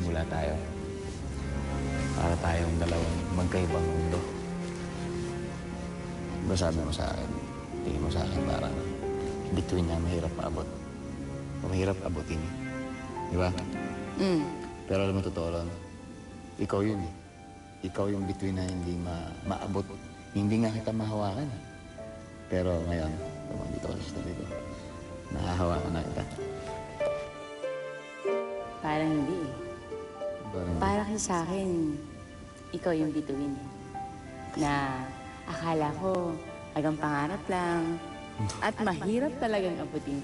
magsimula tayo. Para tayong dalawang magkaibang mundo. Diba sabi mo sa akin, tingin mo sa akin parang bituin na mahirap maabot. O mahirap abutin. Di ba? Pero alam mo, totoo lang, ikaw yun eh. Ikaw yung bituin na hindi maabot. Hindi nga kita mahawakan. Pero ngayon, dito ko sa studio ko, nahahawakan na kita. Parang hindi eh. Para kasi sa akin, ikaw yung bituin eh. Na akala ko hanggang pangarap lang at mahirap talagang abutin.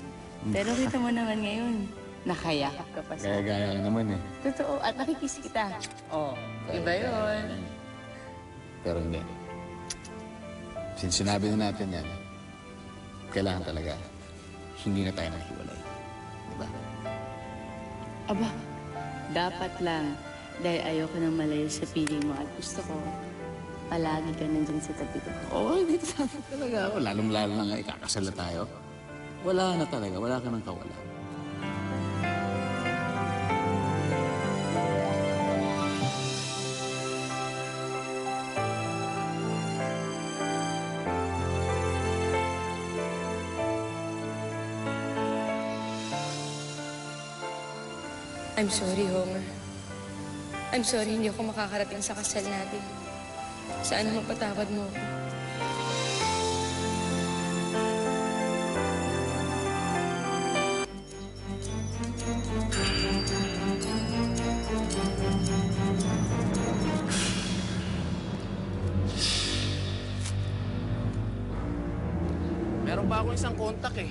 Pero kita mo naman ngayon, nakayakap ka pa sa akin. Gaya-gaya ka naman eh. Totoo, at nakikis kita. Oh, iba yun. Pero hindi. Since sinabi na natin yan, kailangan talaga hindi na tayo naghiwalay. Diba? Aba, dapat lang. Dahil ayoko nang malayo sa piling mo at gusto ko, palagi ka nandyan sa tabi ko. Oo, hindi talaga ako. Lalong-lalo na nga ikakasal na tayo. Wala na talaga. Wala ka nang kawala. I'm sorry, Homer. I'm sorry hindi ako makakarating sa kasal natin. Sana mapatawad mo ako. Meron pa akong isang kontak eh.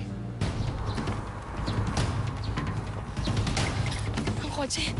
Ang kotse.